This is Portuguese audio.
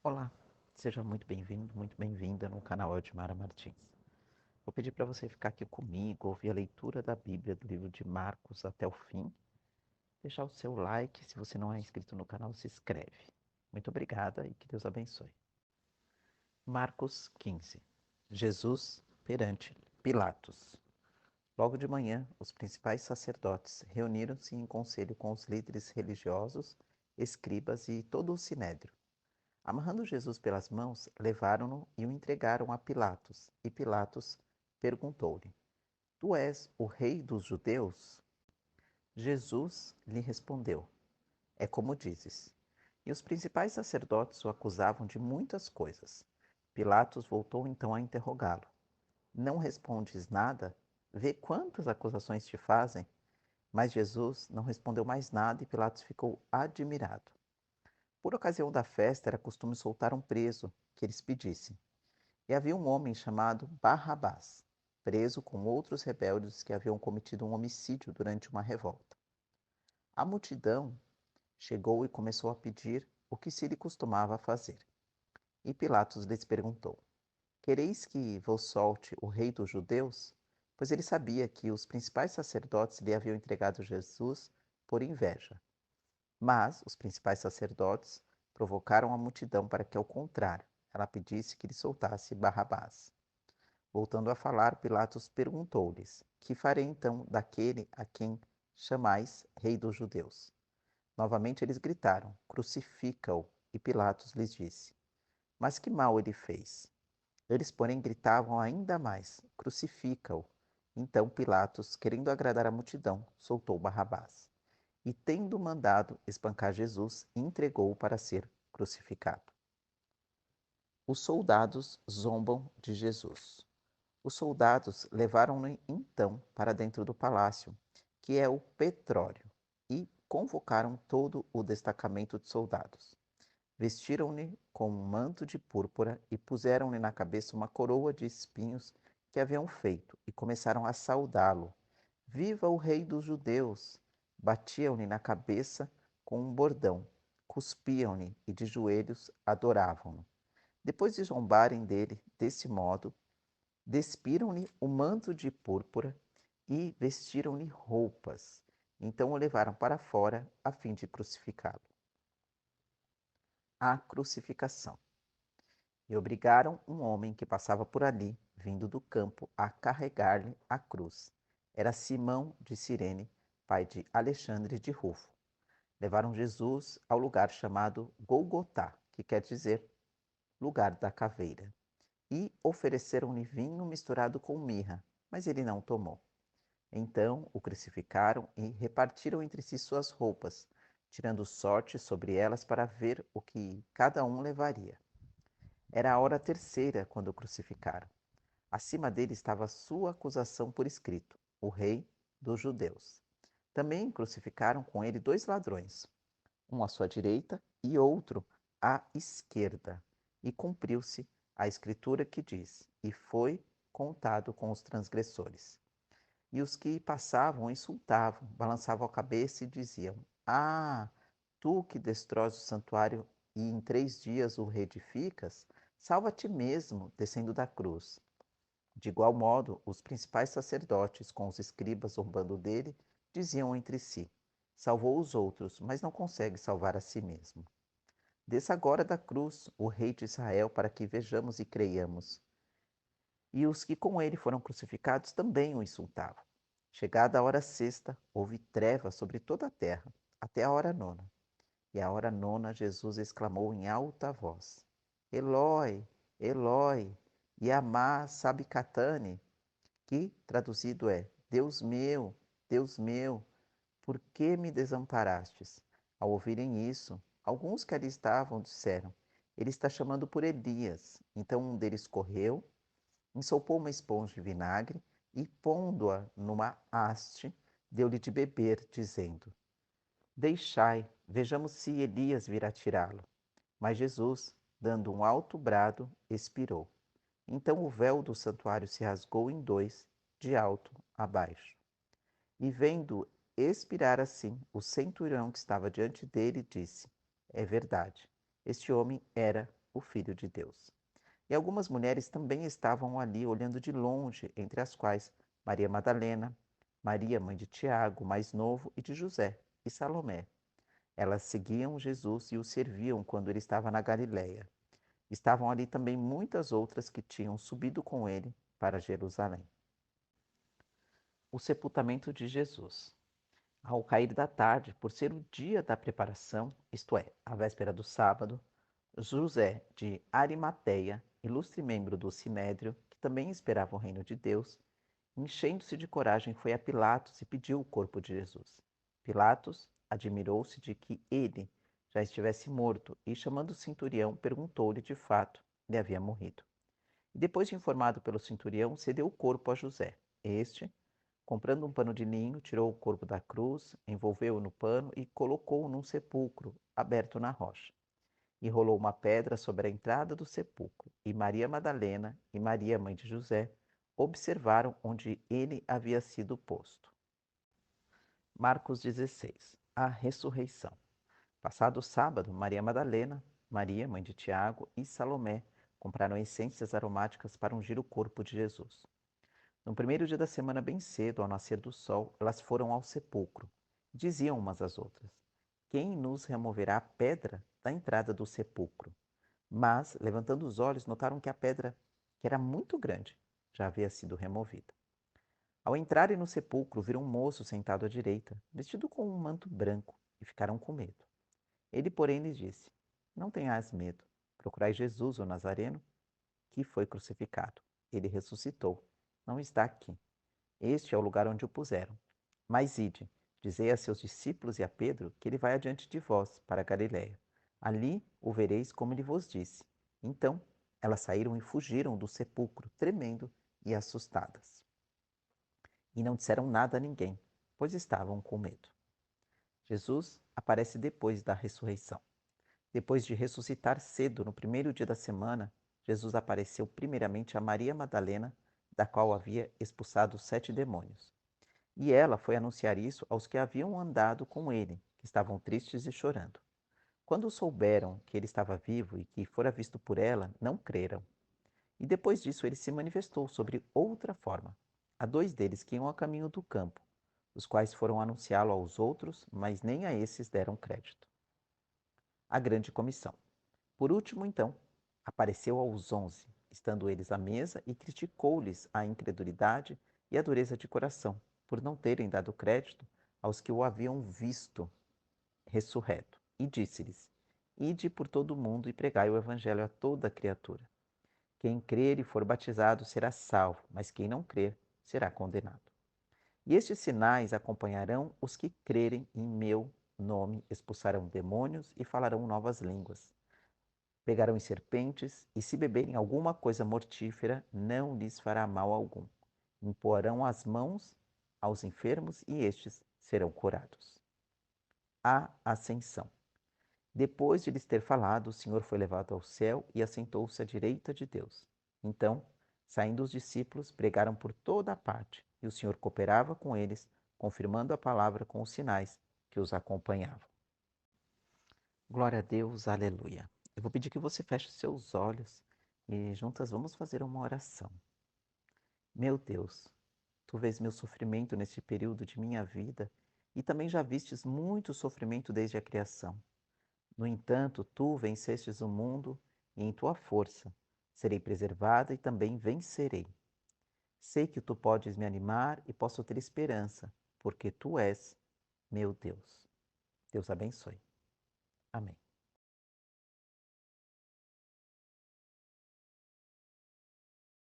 Olá, seja muito bem-vindo, muito bem-vinda no canal Edmara Martins. Vou pedir para você ficar aqui comigo, ouvir a leitura da Bíblia do livro de Marcos até o fim. Deixar o seu like, se você não é inscrito no canal, se inscreve. Muito obrigada e que Deus abençoe. Marcos 15. Jesus perante Pilatos. Logo de manhã, os principais sacerdotes reuniram-se em conselho com os líderes religiosos, escribas e todo o sinédrio. Amarrando Jesus pelas mãos, levaram-no e o entregaram a Pilatos. E Pilatos perguntou-lhe: Tu és o rei dos judeus? Jesus lhe respondeu: É como dizes. E os principais sacerdotes o acusavam de muitas coisas. Pilatos voltou então a interrogá-lo: Não respondes nada? Vê quantas acusações te fazem. Mas Jesus não respondeu mais nada e Pilatos ficou admirado. Por ocasião da festa, era costume soltar um preso que eles pedissem. E havia um homem chamado Barrabás, preso com outros rebeldes que haviam cometido um homicídio durante uma revolta. A multidão chegou e começou a pedir o que se lhe costumava fazer. E Pilatos lhes perguntou: Quereis que vos solte o rei dos judeus? Pois ele sabia que os principais sacerdotes lhe haviam entregado Jesus por inveja. Mas os principais sacerdotes provocaram a multidão para que, ao contrário, ela pedisse que lhe soltasse Barrabás. Voltando a falar, Pilatos perguntou-lhes: Que farei então daquele a quem chamais rei dos judeus? Novamente eles gritaram: Crucifica-o! E Pilatos lhes disse: Mas que mal ele fez? Eles, porém, gritavam ainda mais: Crucifica-o! Então Pilatos, querendo agradar a multidão, soltou Barrabás. E, tendo mandado espancar Jesus, entregou-o para ser crucificado. Os soldados zombam de Jesus. Os soldados levaram-no então para dentro do palácio, que é o Petróleo, e convocaram todo o destacamento de soldados. Vestiram-lhe com um manto de púrpura e puseram-lhe na cabeça uma coroa de espinhos que haviam feito, e começaram a saudá-lo. Viva o rei dos judeus! Batiam-lhe na cabeça com um bordão, cuspiam-lhe e de joelhos adoravam-no. Depois de zombarem dele desse modo, despiram-lhe o manto de púrpura e vestiram-lhe roupas. Então o levaram para fora a fim de crucificá-lo. A crucificação. E obrigaram um homem que passava por ali, vindo do campo, a carregar-lhe a cruz. Era Simão de Cirene, pai de Alexandre de Rufo. Levaram Jesus ao lugar chamado Golgotá, que quer dizer lugar da caveira, e ofereceram-lhe vinho misturado com mirra, mas ele não tomou. Então o crucificaram e repartiram entre si suas roupas, tirando sorte sobre elas para ver o que cada um levaria. Era a hora terceira quando o crucificaram. Acima dele estava a sua acusação por escrito: o rei dos judeus. Também crucificaram com ele dois ladrões, um à sua direita e outro à esquerda. E cumpriu-se a escritura que diz: E foi contado com os transgressores. E os que passavam insultavam, balançavam a cabeça e diziam: Ah, tu que destróis o santuário e em 3 dias o reedificas, salva a ti mesmo, descendo da cruz. De igual modo, os principais sacerdotes, com os escribas zombando dele, diziam entre si: Salvou os outros, mas não consegue salvar a si mesmo. Desça agora da cruz o Rei de Israel, para que vejamos e creiamos. E os que com ele foram crucificados também o insultavam. Chegada a hora sexta, houve trevas sobre toda a terra, até a hora nona. E à hora nona, Jesus exclamou em alta voz: Eloi, Eloi, lama sabachthani, que traduzido é: Deus meu, por que me desamparastes? Ao ouvirem isso, alguns que ali estavam disseram: Ele está chamando por Elias. Então um deles correu, ensopou uma esponja de vinagre e, pondo-a numa haste, deu-lhe de beber, dizendo: Deixai, vejamos se Elias virá tirá-lo. Mas Jesus, dando um alto brado, expirou. Então o véu do santuário se rasgou em dois, de alto a baixo. E vendo expirar assim, o centurião que estava diante dele disse: É verdade, este homem era o Filho de Deus. E algumas mulheres também estavam ali olhando de longe, entre as quais Maria Madalena, Maria, mãe de Tiago, mais novo, e de José, e Salomé. Elas seguiam Jesus e o serviam quando ele estava na Galiléia. Estavam ali também muitas outras que tinham subido com ele para Jerusalém. O sepultamento de Jesus. Ao cair da tarde, por ser o dia da preparação, isto é, a véspera do sábado, José de Arimateia, ilustre membro do Sinédrio, que também esperava o reino de Deus, enchendo-se de coragem, foi a Pilatos e pediu o corpo de Jesus. Pilatos admirou-se de que ele já estivesse morto e, chamando o centurião, perguntou-lhe de fato ele havia morrido. E depois de informado pelo centurião, cedeu o corpo a José. Este, comprando um pano de linho, tirou o corpo da cruz, envolveu-o no pano e colocou-o num sepulcro aberto na rocha. E rolou uma pedra sobre a entrada do sepulcro. E Maria Madalena e Maria, mãe de José, observaram onde ele havia sido posto. Marcos 16. A ressurreição. Passado o sábado, Maria Madalena, Maria, mãe de Tiago, e Salomé compraram essências aromáticas para ungir o corpo de Jesus. No primeiro dia da semana, bem cedo, ao nascer do sol, elas foram ao sepulcro. Diziam umas às outras: Quem nos removerá a pedra da entrada do sepulcro? Mas, levantando os olhos, notaram que a pedra, que era muito grande, já havia sido removida. Ao entrarem no sepulcro, viram um moço sentado à direita, vestido com um manto branco, e ficaram com medo. Ele, porém, lhes disse: Não tenhais medo. Procurai Jesus, o Nazareno, que foi crucificado. Ele ressuscitou. Não está aqui. Este é o lugar onde o puseram. Mas ide, dizei a seus discípulos e a Pedro que ele vai adiante de vós, para a Galiléia. Ali o vereis como ele vos disse. Então, elas saíram e fugiram do sepulcro, tremendo e assustadas. E não disseram nada a ninguém, pois estavam com medo. Jesus aparece depois da ressurreição. Depois de ressuscitar cedo, no primeiro dia da semana, Jesus apareceu primeiramente a Maria Madalena, da qual havia expulsado 7 demônios. E ela foi anunciar isso aos que haviam andado com ele, que estavam tristes e chorando. Quando souberam que ele estava vivo e que fora visto por ela, não creram. E depois disso ele se manifestou sobre outra forma, a 2 deles que iam a caminho do campo, os quais foram anunciá-lo aos outros, mas nem a esses deram crédito. A grande comissão. Por último, então, apareceu aos 11, estando eles à mesa, e criticou-lhes a incredulidade e a dureza de coração, por não terem dado crédito aos que o haviam visto ressurreto. E disse-lhes: Ide por todo o mundo e pregai o evangelho a toda criatura. Quem crer e for batizado será salvo, mas quem não crer será condenado. E estes sinais acompanharão os que crerem em meu nome, expulsarão demônios e falarão novas línguas. Pegarão em serpentes, e se beberem alguma coisa mortífera, não lhes fará mal algum. Imporão as mãos aos enfermos e estes serão curados. A ascensão. Depois de lhes ter falado, o Senhor foi levado ao céu e assentou-se à direita de Deus. Então, saindo os discípulos, pregaram por toda a parte, e o Senhor cooperava com eles, confirmando a palavra com os sinais que os acompanhavam. Glória a Deus, aleluia. Eu vou pedir que você feche os seus olhos e juntas vamos fazer uma oração. Meu Deus, tu vês meu sofrimento neste período de minha vida e também já vistes muito sofrimento desde a criação. No entanto, tu vencestes o mundo e em tua força serei preservada e também vencerei. Sei que tu podes me animar e posso ter esperança, porque tu és meu Deus. Deus abençoe. Amém.